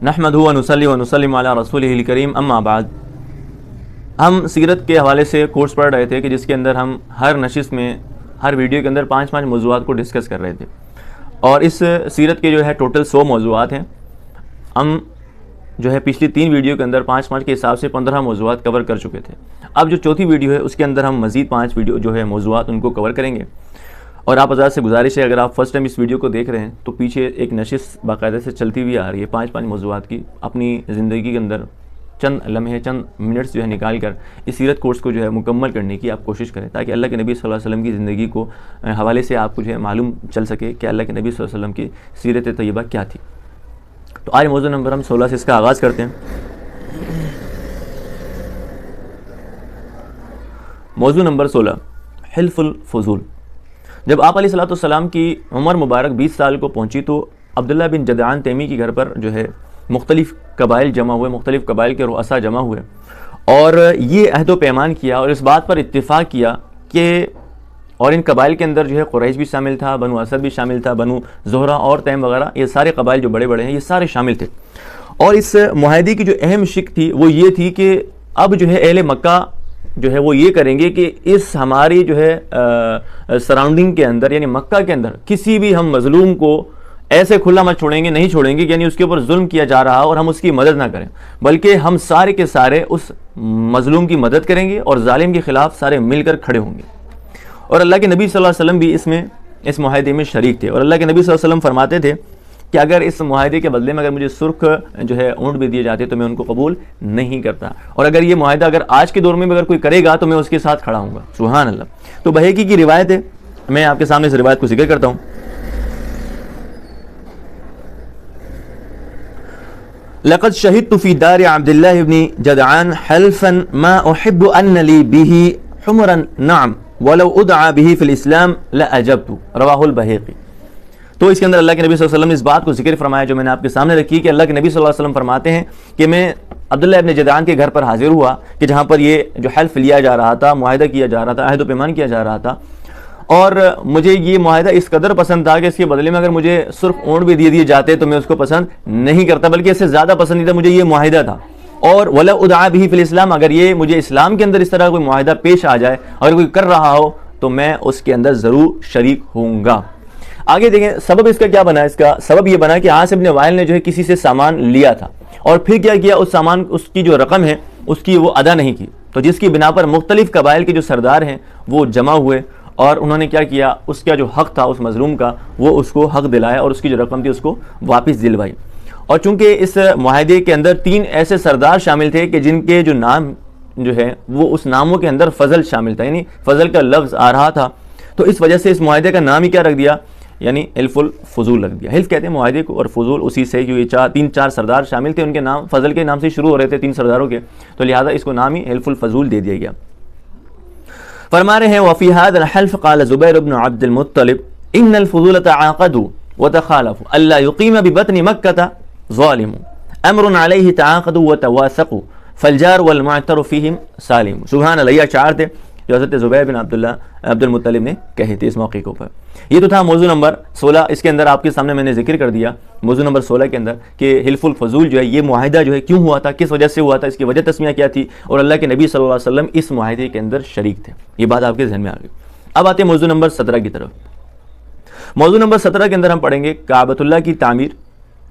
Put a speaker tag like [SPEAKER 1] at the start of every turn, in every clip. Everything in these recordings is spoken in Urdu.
[SPEAKER 1] نحمدہ و نصلی و نسلم علی رسولہ الکریم، اما بعد۔ ہم سیرت کے حوالے سے کورس پڑھ رہے تھے کہ جس کے اندر ہم ہر نشست میں ہر ویڈیو کے اندر 5 موضوعات کو ڈسکس کر رہے تھے، اور اس سیرت کے جو ہے ٹوٹل 100 موضوعات ہیں۔ ہم جو ہے پچھلی 3 ویڈیو کے اندر 5 کے حساب سے 15 موضوعات کور کر چکے تھے۔ اب جو چوتھی ویڈیو ہے اس کے اندر ہم مزید 5 ویڈیو جو ہے موضوعات ان کو کور کریں گے۔ اور آپ حضرات سے گزارش ہے، اگر آپ فرسٹ ٹائم اس ویڈیو کو دیکھ رہے ہیں تو پیچھے ایک نشست باقاعدہ سے چلتی ہوئی آ رہی ہے 5 موضوعات کی۔ اپنی زندگی کے اندر چند لمحے چند منٹس جو ہے نکال کر اس سیرت کورس کو جو ہے مکمل کرنے کی آپ کوشش کریں، تاکہ اللہ کے نبی صلی اللہ علیہ وسلم کی زندگی کو حوالے سے آپ کو جو ہے معلوم چل سکے کہ اللہ کے نبی صلی اللہ علیہ وسلم کی سیرت طیبہ کیا تھی۔ تو آج موضوع نمبر ہم 16 سے اس کا آغاز کرتے ہیں۔ موضوع نمبر 16، حلف الفضول۔ جب آپ علیہ الصلوۃ والسلام کی عمر مبارک 20 سال کو پہنچی تو عبداللہ بن جدعان تیمی کے گھر پر جو ہے مختلف قبائل جمع ہوئے، مختلف قبائل کے رؤساء جمع ہوئے، اور یہ عہد و پیمان کیا اور اس بات پر اتفاق کیا کہ، اور ان قبائل کے اندر جو ہے قریش بھی شامل تھا، بنو اسد بھی شامل تھا، بنو زہرہ اور تیم وغیرہ، یہ سارے قبائل جو بڑے بڑے ہیں یہ سارے شامل تھے۔ اور اس معاہدے کی جو اہم شق تھی وہ یہ تھی کہ اب جو ہے اہل مکہ جو ہے وہ یہ کریں گے کہ اس ہماری جو ہے سراؤنڈنگ کے اندر یعنی مکہ کے اندر کسی بھی ہم مظلوم کو ایسے کھلا مت چھوڑیں گے، نہیں چھوڑیں گے کہ یعنی اس کے اوپر ظلم کیا جا رہا اور ہم اس کی مدد نہ کریں، بلکہ ہم سارے کے سارے اس مظلوم کی مدد کریں گے اور ظالم کے خلاف سارے مل کر کھڑے ہوں گے۔ اور اللہ کے نبی صلی اللہ علیہ وسلم بھی اس معاہدے میں شریک تھے، اور اللہ کے نبی صلی اللہ علیہ وسلم فرماتے تھے کہ اگر اس معاہدے کے بدلے میں اگر مجھے سرخ جو ہے اونٹ بھی دیے جاتے تو میں ان کو قبول نہیں کرتا، اور اگر یہ معاہدہ اگر آج کے دور میں بھی اگر کوئی کرے گا تو میں اس کے ساتھ کھڑا ہوں گا۔ سبحان اللہ۔ تو بہیقی کی روایت ہے، میں آپ کے سامنے اس روایت کو ذکر کرتا ہوں۔ لقد شهدت في دار عبد الله بن جدعان حلفا ما احب ان لي به حمرا نعم ولو ادعى به في الاسلام لاجبت، رواه البہیقی۔ تو اس کے اندر اللہ کے نبی صلی اللہ علیہ وسلم نے اس بات کو ذکر فرمایا جو میں نے آپ کے سامنے رکھی کہ اللہ کے نبی صلی اللہ علیہ وسلم فرماتے ہیں کہ میں عبداللہ ابن جدعان کے گھر پر حاضر ہوا کہ جہاں پر یہ جو حلف لیا جا رہا تھا، معاہدہ کیا جا رہا تھا، عہد و پیمان کیا جا رہا تھا، اور مجھے یہ معاہدہ اس قدر پسند تھا کہ اس کے بدلے میں اگر مجھے صرف اونٹ بھی دیے جاتے تو میں اس کو پسند نہیں کرتا، بلکہ اس سے زیادہ پسندیدہ مجھے یہ معاہدہ تھا۔ اور وَلَا أُدْعَى بِهِ فِي الْإِسْلَامِ، اگر یہ مجھے اسلام کے اندر اس طرح کوئی معاہدہ پیش آ جائے، اگر کوئی کر رہا ہو تو میں اس کے اندر ضرور شریک ہوں گا۔ آگے دیکھیں سبب اس کا کیا بنا۔ اس کا سبب یہ بنا کہ عاص بن وائل نے جو ہے کسی سے سامان لیا تھا اور پھر کیا کیا، اس سامان اس کی جو رقم ہے اس کی وہ ادا نہیں کی، تو جس کی بنا پر مختلف قبائل کے جو سردار ہیں وہ جمع ہوئے اور انہوں نے کیا کیا، اس کا جو حق تھا اس مظلوم کا وہ اس کو حق دلایا اور اس کی جو رقم تھی اس کو واپس دلوائی۔ اور چونکہ اس معاہدے کے اندر 3 ایسے سردار شامل تھے کہ جن کے جو نام جو ہے وہ اس ناموں کے اندر فضل شامل تھا، یعنی فضل کا لفظ آ رہا تھا، تو اس وجہ سے اس معاہدے کا نام ہی کیا رکھ دیا، یعنی حلف الفضول رکھ دیا۔ حلف کہتے ہیں معاہدے کو، اور فضول اسی سے جو یہ 3-4 سردار شامل تھے ان کے نام فضل کے نام سے شروع ہو رہے تھے 3 سرداروں کے، تو لہٰذا اس کو نام ہی حلف الفضول دے دیا گیا۔ فرما رہے ہیں وفی هذا الحلف قال زبیر بن عبد المطلب ان الفضول تعاقدوا وتخالفوا الا يقيم ببطن مكة ظالم امر عليه تعاقدوا وتواثقوا فالجار والمعتر فيهم سالم۔ سبحان اللہ، یہ اشعار تھے جو حضرت زبیر بن عبد المطلب نے کہے تھے اس موقع کے اوپر۔ یہ تو تھا موضوع نمبر 16۔ اس کے اندر آپ کے سامنے میں نے ذکر کر دیا موضوع نمبر 16 کے اندر کہ حلف الفضول جو ہے یہ معاہدہ جو ہے کیوں ہوا تھا، کس وجہ سے ہوا تھا، اس کی وجہ تسمیہ کیا تھی، اور اللہ کے نبی صلی اللہ علیہ وسلم اس معاہدے کے اندر شریک تھے۔ یہ بات آپ کے ذہن میں آ گئی۔ اب آتے ہیں موضوع نمبر 17 کی طرف۔ موضوع نمبر 17 کے اندر ہم پڑھیں گے کعبۃ اللہ کی تعمیر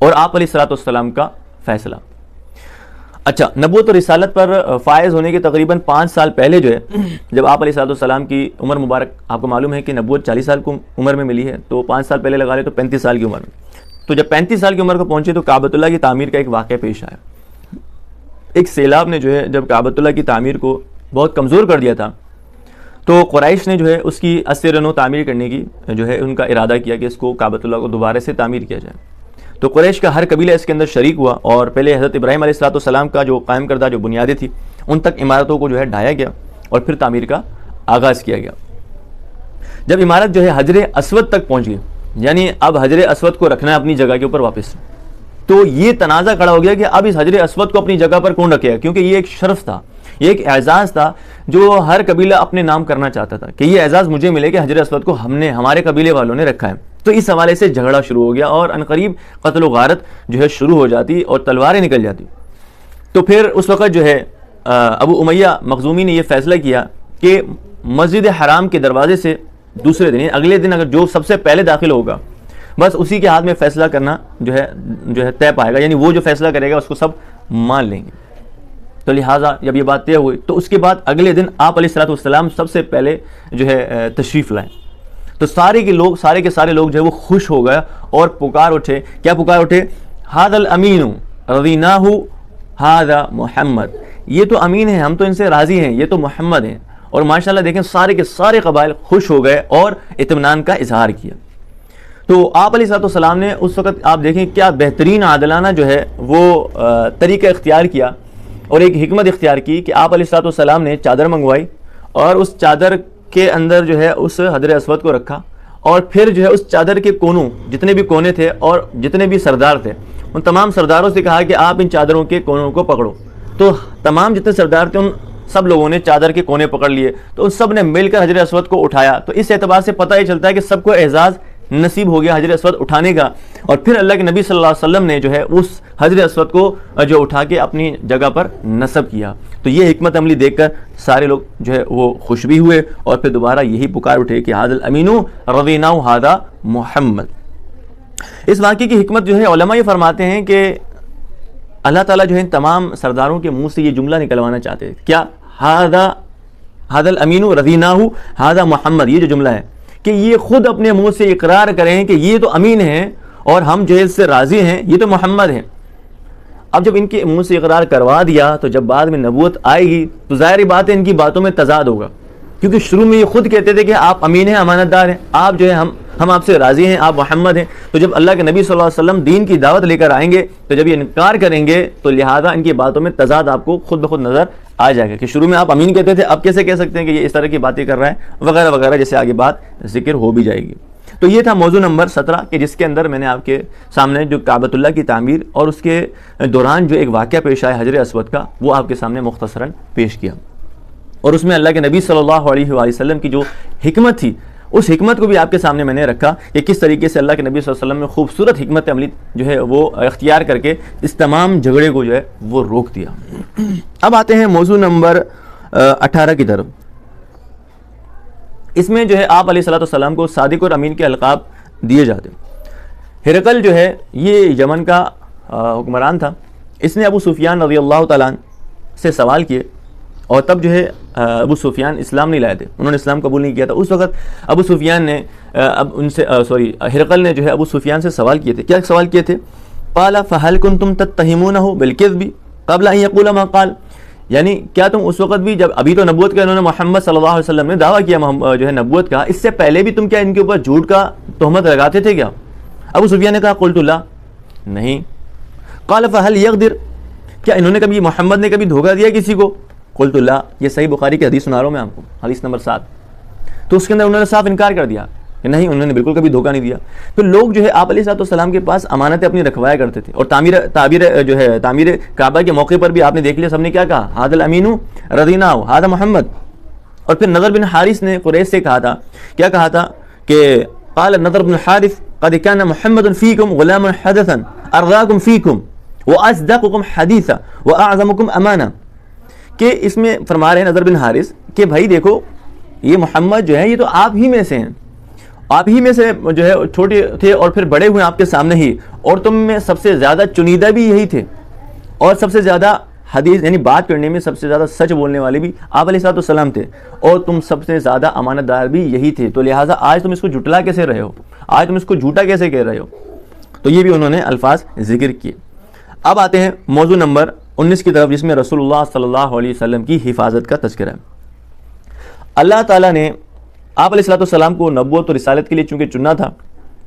[SPEAKER 1] اور آپ علیہ الصلوۃ والسلام کا فیصلہ۔ اچھا، نبوت اور رسالت پر فائز ہونے کے تقریباً 5 سال پہلے جو ہے جب آپ علیہ الصلوۃ والسلام کی عمر مبارک، آپ کو معلوم ہے کہ نبوت 40 سال کی عمر میں ملی ہے، تو 5 سال پہلے لگا لے تو 35 سال کی عمر میں، تو جب 35 سال کی عمر کو پہنچے تو کعبۃ اللہ کی تعمیر کا ایک واقعہ پیش آیا۔ ایک سیلاب نے جو ہے جب کعبۃ اللہ کی تعمیر کو بہت کمزور کر دیا تھا تو قریش نے جو ہے اس کی اثر نو تعمیر کرنے کی جو ہے ان کا ارادہ کیا کہ اس کو کعبۃ اللہ کو دوبارہ سے تعمیر کیا جائے۔ تو قریش کا ہر قبیلہ اس کے اندر شریک ہوا اور پہلے حضرت ابراہیم علیہ الصلوۃ والسلام کا جو قائم کردہ جو بنیادیں تھی ان تک عمارتوں کو جو ہے ڈھایا گیا اور پھر تعمیر کا آغاز کیا گیا۔ جب عمارت جو ہے حجر اسود تک پہنچ گئی، یعنی اب حجر اسود کو رکھنا ہے اپنی جگہ کے اوپر واپس، تو یہ تنازع کھڑا ہو گیا کہ اب اس حجر اسود کو اپنی جگہ پر کون رکھے گا، کیونکہ یہ ایک شرف تھا، یہ ایک اعزاز تھا جو ہر قبیلہ اپنے نام کرنا چاہتا تھا کہ یہ اعزاز مجھے ملے کہ حجر اسود کو ہم نے، ہمارے قبیلے والوں نے رکھا ہے۔ تو اس حوالے سے جھگڑا شروع ہو گیا اور عنقریب قتل و غارت جو ہے شروع ہو جاتی اور تلواریں نکل جاتی. تو پھر اس وقت جو ہے ابو امیہ مخزومی نے یہ فیصلہ کیا کہ مسجد حرام کے دروازے سے دوسرے دن اگلے دن اگر جو سب سے پہلے داخل ہوگا بس اسی کے ہاتھ میں فیصلہ کرنا جو ہے طے پائے گا, یعنی وہ جو فیصلہ کرے گا اس کو سب مان لیں گے. تو لہٰذا جب یہ بات طے ہوئی تو اس کے بعد اگلے دن آپ علیہ الصلوۃ والسلام سب سے پہلے جو ہے تشریف لائیں. تو سارے کے سارے لوگ جو ہے وہ خوش ہو گئے اور پکار اٹھے. کیا پکار اٹھے؟ ھذا الامین رضیناہ ھذا محمد, یہ تو امین ہے, ہم تو ان سے راضی ہیں, یہ تو محمد ہیں. اور ماشاءاللہ دیکھیں سارے کے سارے قبائل خوش ہو گئے اور اطمینان کا اظہار کیا. تو آپ علیہ الصلوۃ والسلام نے اس وقت آپ دیکھیں کیا بہترین عادلانہ جو ہے وہ طریقہ اختیار کیا اور ایک حکمت اختیار کی کہ آپ علیہ الصلوۃ والسلام نے چادر منگوائی اور اس چادر کے اندر جو ہے اس حجر اسود کو رکھا اور پھر جو ہے اس چادر کے کونوں جتنے بھی کونے تھے اور جتنے بھی سردار تھے ان تمام سرداروں سے کہا کہ آپ ان چادروں کے کونوں کو پکڑو. تو تمام جتنے سردار تھے ان سب لوگوں نے چادر کے کونے پکڑ لیے. تو ان سب نے مل کر حجر اسود کو اٹھایا. تو اس اعتبار سے پتہ یہ چلتا ہے کہ سب کو اعزاز نصیب ہو گیا حجر اسود اٹھانے کا. اور پھر اللہ کے نبی صلی اللہ علیہ وسلم نے جو ہے اس حجر اسود کو جو اٹھا کے اپنی جگہ پر نصب کیا. تو یہ حکمت عملی دیکھ کر سارے لوگ جو ہے وہ خوش بھی ہوئے اور پھر دوبارہ یہی پکار اٹھے کہ ھذا الامین رضیناہ ھذا محمد. اس واقعے کی حکمت جو ہے علماء یہ فرماتے ہیں کہ اللہ تعالیٰ جو ہے ان تمام سرداروں کے منہ سے یہ جملہ نکلوانا چاہتے ہیں. کیا؟ ھذا الامین رضیناہ ھذا محمد. یہ جو جملہ ہے کہ یہ خود اپنے منہ سے اقرار کریں کہ یہ تو امین ہیں اور ہم جو ہے اس سے راضی ہیں, یہ تو محمد ہیں. اب جب ان کے منہ سے اقرار کروا دیا تو جب بعد میں نبوت آئے گی تو ظاہر بات ہے ان کی باتوں میں تضاد ہوگا, کیونکہ شروع میں یہ خود کہتے تھے کہ آپ امین ہیں, امانت دار ہیں, آپ جو ہے ہم آپ سے راضی ہیں, آپ محمد ہیں. تو جب اللہ کے نبی صلی اللہ علیہ وسلم دین کی دعوت لے کر آئیں گے تو جب یہ انکار کریں گے تو لہٰذا ان کی باتوں میں تضاد آپ کو خود بخود نظر آ جائے گا کہ شروع میں آپ امین کہتے تھے, اب کیسے کہہ سکتے ہیں کہ یہ اس طرح کی باتیں کر رہا ہے وغیرہ وغیرہ, جیسے آگے بات ذکر ہو بھی جائے گی. تو یہ تھا موضوع نمبر 17 کہ جس کے اندر میں نے آپ کے سامنے جو کعبۃ اللہ کی تعمیر اور اس کے دوران جو ایک واقعہ پیش آیا حجر اسود کا وہ آپ کے سامنے مختصراً پیش کیا. اور اس میں اللہ کے نبی صلی اللہ علیہ وآلہ وسلم کی جو حکمت تھی اس حکمت کو بھی آپ کے سامنے میں نے رکھا کہ کس طریقے سے اللہ کے نبی صلی اللہ علیہ وسلم نے خوبصورت حکمت عملی جو ہے وہ اختیار کر کے اس تمام جھگڑے کو جو ہے وہ روک دیا. اب آتے ہیں موضوع نمبر 18 کی طرف. اس میں جو ہے آپ علیہ الصلوۃ والسلام کو صادق اور امین کے القاب دیے جاتے. ہرقل جو ہے یہ یمن کا حکمران تھا. اس نے ابو سفیان رضی اللہ تعالیٰ سے سوال کیے اور تب جو ہے ابو سفیان اسلام نہیں لائے تھے, انہوں نے اسلام قبول نہیں کیا تھا. اس وقت ابو سفیان نے ہرقل نے جو ہے ابو سفیان سے سوال کیے تھے. کیا سوال کیے تھے؟ قال فهل كنتم تتهمونه بالكذب قبل ان يقول ما قال, یعنی کیا تم اس وقت بھی جب ابھی تو نبوت کا انہوں نے محمد صلی اللہ علیہ وسلم نے دعویٰ کیا جو ہے نبوت کا, اس سے پہلے بھی تم کیا ان کے اوپر جھوٹ کا تہمت لگاتے تھے کیا؟ ابو سفیان نے کہا قلت لا, نہیں. قال فهل يغدر, کیا انہوں نے کبھی محمد نے کبھی دھوکہ دیا کسی کو؟ قلت لا. یہ صحیح بخاری کی حدیث سنا رہا ہوں میں آپ کو, حدیث نمبر 7. تو اس کے اندر انہوں نے صاف انکار کر دیا کہ نہیں, انہوں نے بالکل کبھی دھوکہ نہیں دیا. پھر لوگ جو ہے آپ علیہ الصلوۃ والسلام کے پاس امانتیں اپنی رکھوایا کرتے تھے اور تعمیر کعبہ کے موقع پر بھی آپ نے دیکھ لیا سب نے کیا کہا, ھذا الامین رضیناہ ھذا محمد. اور پھر نضر بن حارث نے قریش سے کہا تھا, کیا کہا تھا کہ قال نضر بن حارث قد كان محمد فيكم غلام حدثا ارضاكم فيكم واصدقكم حديثا واعظمكم امانه. کہ اس میں فرما رہے ہیں نضر بن حارث کہ بھائی دیکھو یہ محمد جو ہے یہ تو آپ ہی میں سے ہیں, آپ ہی میں سے جو ہے چھوٹے تھے اور پھر بڑے ہوئے آپ کے سامنے ہی, اور تم میں سب سے زیادہ چنیدہ بھی یہی تھے اور سب سے زیادہ حدیث یعنی بات کرنے میں سب سے زیادہ سچ بولنے والے بھی آپ علیہ الصلوۃ والسلام تھے, اور تم سب سے زیادہ امانت دار بھی یہی تھے. تو لہٰذا آج تم اس کو جھٹلا کیسے رہے ہو, آج تم اس کو جھوٹا کیسے کہہ رہے ہو؟ تو یہ بھی انہوں نے الفاظ ذکر کیے. اب آتے ہیں موضوع نمبر 19 کی طرف, جس میں رسول اللہ صلی اللہ علیہ وسلم کی حفاظت کا تذکرہ ہے. اللہ تعالیٰ نے آپ علیہ الصلوۃ والسلام کو نبوت اور رسالت کے لیے چونکہ چنا تھا,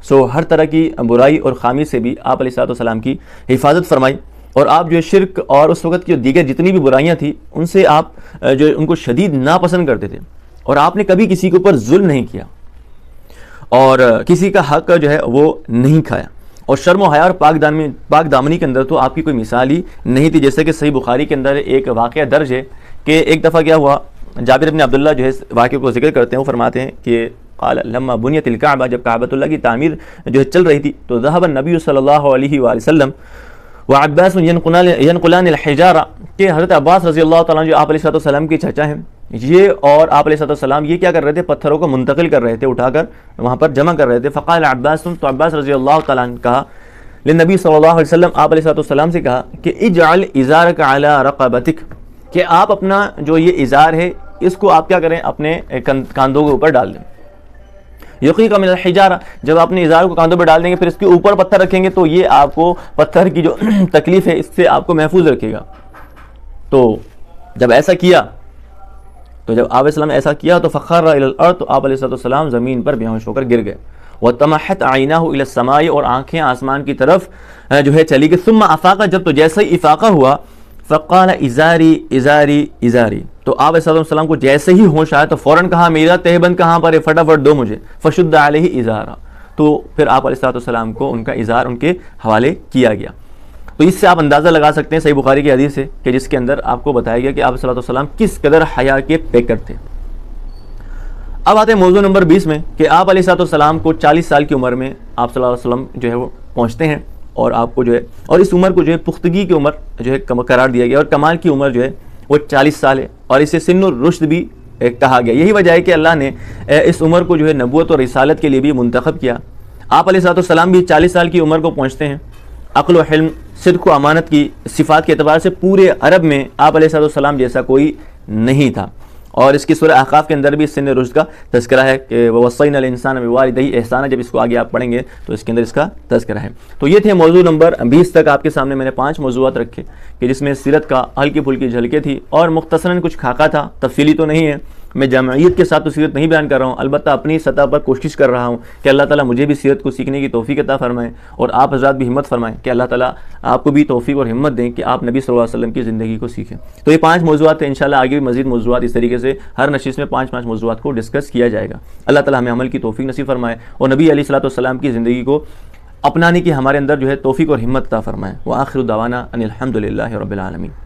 [SPEAKER 1] سو ہر طرح کی برائی اور خامی سے بھی آپ علیہ الصلوۃ والسلام کی حفاظت فرمائی, اور آپ جو ہے شرک اور اس وقت کی جو دیگر جتنی بھی برائیاں تھیں ان سے آپ جو ان کو شدید ناپسند کرتے تھے, اور آپ نے کبھی کسی کے اوپر ظلم نہیں کیا اور کسی کا حق جو ہے وہ نہیں کھایا, اور شرم و حیا اور پاک دامنی کے اندر تو آپ کی کوئی مثال ہی نہیں تھی. جیسے کہ صحیح بخاری کے اندر ایک واقعہ درج ہے کہ ایک دفعہ کیا ہوا, جابر بن عبداللہ جو ہے واقعے کو ذکر کرتے ہیں, وہ فرماتے ہیں کہ قال لما بنیت الکعبہ، جب کعبۃ اللہ کی تعمیر جو ہے چل رہی تھی، تو ذهب النبی صلی اللہ علیہ وآلہ وسلم وعباس ینقلان الحجارہ، کہ حضرت عباس رضی اللہ تعالیٰ جو آپ علیہ السلام کے چچا ہیں، یہ اور آپ علیہ السلام یہ کیا کر رہے تھے؟ پتھروں کو منتقل کر رہے تھے، اٹھا کر وہاں پر جمع کر رہے تھے. فقال عباس، تو عباس رضی اللہ تعالیٰ عنہ کہا للنبی صلی اللہ علیہ وسلم، آپ علیہ السلام سے کہا کہ اجعل ازارک علی رقبتک، کہ آپ اپنا جو یہ ازار ہے اس کو آپ کیا کریں؟ اپنے کاندھوں کے اوپر ڈال دیں. یقیق من الحجارہ، جب آپ اپنے ازار کو کاندھوں پہ ڈال دیں گے پھر اس کے اوپر پتھر رکھیں گے تو یہ آپ کو پتھر کی جو تکلیف ہے اس سے آپ کو محفوظ رکھے گا. تو جب ایسا کیا، تو جب آپ علیہ السلام ایسا کیا تو فخر الی الارض، تو آپ علیہ السلام زمین پر بے ہوش ہو کر گر گئے. وطمحت عیناہ الی السماء، اور آنکھیں آسمان کی طرف جو ہے چلی گئی. ثم افاق، جب تو جیسے ہی افاقہ ہوا، فقال ازاری ازاری ازاری، تو آپ علیہ السلام کو جیسے ہی ہوش آیا تو فوراً کہا میرا تہبند کہاں پر ہے، فٹافٹ دو مجھے. فشد علیہ ازارہ، تو پھر آپ علیہ السلام کو ان کا ازار ان کے حوالے کیا گیا. تو اس سے آپ اندازہ لگا سکتے ہیں صحیح بخاری کی حدیث ہے کہ جس کے اندر آپ کو بتایا گیا کہ آپ صلی اللہ علیہ وسلم کس قدر حیا کے پیکر تھے. اب آتے ہیں موضوع نمبر 20 میں کہ آپ علیہ السلام کو 40 سال کی عمر میں آپ صلی اللہ علیہ وسلم جو ہے وہ پہنچتے ہیں، اور آپ کو جو ہے، اور اس عمر کو جو ہے پختگی کی عمر جو ہے قرار دیا گیا، اور کمال کی عمر جو ہے وہ 40 سال ہے، اور اسے سن الرشد بھی کہا گیا. یہی وجہ ہے کہ اللہ نے اس عمر کو جو ہے نبوت اور رسالت کے لیے بھی منتخب کیا. آپ علیہ السلام بھی 40 سال کی عمر کو پہنچتے ہیں. عقل و حلم، صدق و امانت کی صفات کے اعتبار سے پورے عرب میں آپ علیہ السلام جیسا کوئی نہیں تھا. اور اس کی سورہ احقاف کے اندر بھی سن رشد کا تذکرہ ہے کہ وَوَصَّيْنَا الْإِنسَانَ بِوَالِدَيْهِ احسانا، جب اس کو آگے آپ پڑھیں گے تو اس کے اندر اس کا تذکرہ ہے. تو یہ تھے موضوع نمبر 20 تک. آپ کے سامنے میں نے 5 موضوعات رکھے کہ جس میں سیرت کا ہلکی پھلکی جھلکیں تھی اور مختصراً کچھ خاکہ تھا، تفصیلی تو نہیں ہے. میں جامعیت کے ساتھ تو سیرت نہیں بیان کر رہا ہوں، البتہ اپنی سطح پر کوشش کر رہا ہوں کہ اللہ تعالیٰ مجھے بھی سیرت کو سیکھنے کی توفیق عطا فرمائیں، اور آپ حضرات بھی ہمت فرمائیں کہ اللہ تعالیٰ آپ کو بھی توفیق اور ہمت دیں کہ آپ نبی صلی اللہ علیہ وسلم کی زندگی کو سیکھیں. تو یہ 5 موضوعات ہیں. انشاءاللہ آگے بھی مزید موضوعات اس طریقے سے ہر نشست میں 5 موضوعات کو ڈسکس کیا جائے گا. اللہ تعالیٰ ہمیں عمل کی توفیق نصیب فرمائے اور نبی علیہ الصلوۃ والسلام کی زندگی کو اپنانے کی ہمارے اندر جو ہے توفیق اور ہمت عطا فرمائے. وآخر دعوانا ان الحمد للہ رب العالمین.